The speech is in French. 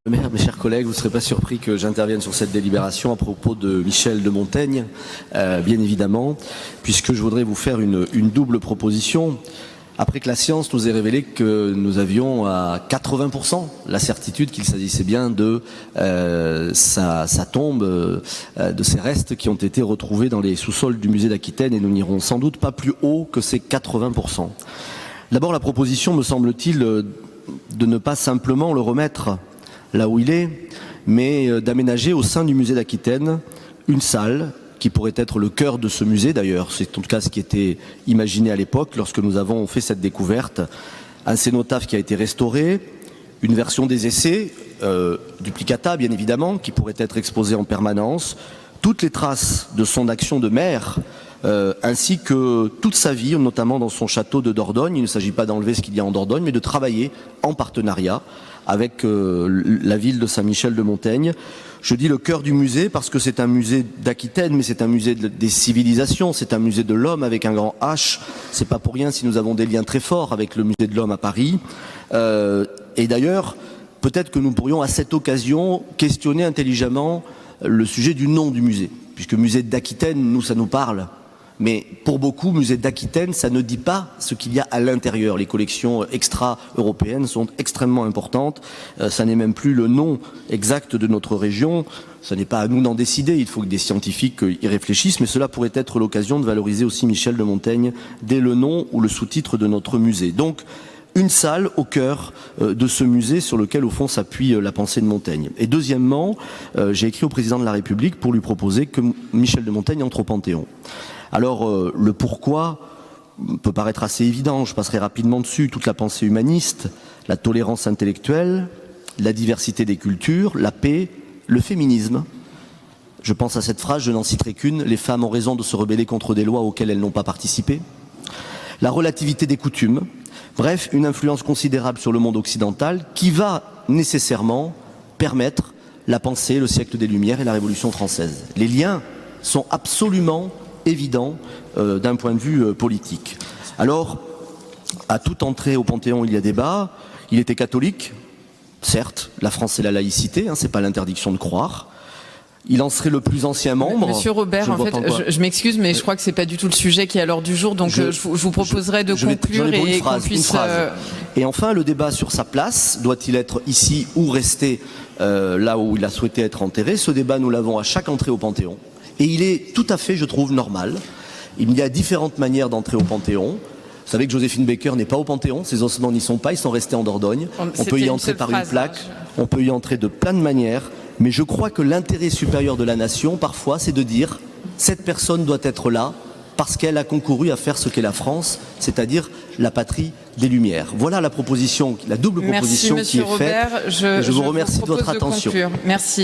Maire, mes chers collègues, vous ne serez pas surpris que j'intervienne sur cette délibération à propos de Michel de Montaigne, bien évidemment, puisque je voudrais vous faire une double proposition. Après que la science nous ait révélé que nous avions à 80% la certitude qu'il s'agissait bien de sa tombe, de ses restes qui ont été retrouvés dans les sous-sols du musée d'Aquitaine, et nous n'irons sans doute pas plus haut que ces 80%. D'abord, la proposition, me semble-t-il, de ne pas simplement le remettre là où il est, mais d'aménager au sein du musée d'Aquitaine une salle qui pourrait être le cœur de ce musée d'ailleurs. C'est en tout cas ce qui était imaginé à l'époque lorsque nous avons fait cette découverte. Un cénotaphe qui a été restauré, une version des essais, duplicata bien évidemment, qui pourrait être exposée en permanence, toutes les traces de son action de maire, ainsi que toute sa vie, notamment dans son château de Dordogne. Il ne s'agit pas d'enlever ce qu'il y a en Dordogne, mais de travailler en partenariat avec la ville de Saint-Michel-de-Montaigne. Je dis le cœur du musée parce que c'est un musée d'Aquitaine, mais c'est un musée des civilisations, c'est un musée de l'homme avec un grand H. C'est pas pour rien si nous avons des liens très forts avec le musée de l'homme à Paris. Et d'ailleurs, peut-être que nous pourrions à cette occasion questionner intelligemment le sujet du nom du musée, puisque musée d'Aquitaine, nous, ça nous parle. Mais pour beaucoup, musée d'Aquitaine, ça ne dit pas ce qu'il y a à l'intérieur. Les collections extra-européennes sont extrêmement importantes. Ça n'est même plus le nom exact de notre région. Ce n'est pas à nous d'en décider. Il faut que des scientifiques y réfléchissent. Mais cela pourrait être l'occasion de valoriser aussi Michel de Montaigne dès le nom ou le sous-titre de notre musée. Donc, une salle au cœur de ce musée sur lequel, au fond, s'appuie la pensée de Montaigne. Et deuxièmement, j'ai écrit au président de la République pour lui proposer que Michel de Montaigne entre au Panthéon. Alors, le pourquoi peut paraître assez évident, je passerai rapidement dessus. Toute la pensée humaniste, la tolérance intellectuelle, la diversité des cultures, la paix, le féminisme. Je pense à cette phrase, je n'en citerai qu'une: les femmes ont raison de se rebeller contre des lois auxquelles elles n'ont pas participé. La relativité des coutumes. Bref, une influence considérable sur le monde occidental qui va nécessairement permettre la pensée, le siècle des Lumières et la Révolution française. Les liens sont absolument évident d'un point de vue politique. Alors, à toute entrée au Panthéon, il y a débat. Il était catholique, certes, la France c'est la laïcité, hein, c'est pas l'interdiction de croire. Il en serait le plus ancien membre. Monsieur Robert, en fait, je m'excuse, mais je crois que c'est pas du tout le sujet qui est à l'ordre du jour, donc je vous proposerai de conclure et qu'on puisse... Et enfin, le débat sur sa place, doit-il être ici ou rester là où il a souhaité être enterré? Ce débat, nous l'avons à chaque entrée au Panthéon. Et il est tout à fait, je trouve, normal. Il y a différentes manières d'entrer au Panthéon. Vous savez que Joséphine Baker n'est pas au Panthéon, ses ossements n'y sont pas, ils sont restés en Dordogne. On peut y entrer par une plaque, on peut y entrer de plein de manières, mais je crois que l'intérêt supérieur de la nation, parfois, c'est de dire cette personne doit être là parce qu'elle a concouru à faire ce qu'est la France, c'est-à-dire la patrie des Lumières. Voilà la proposition, la double proposition qui est faite. Je vous remercie de votre attention. Merci.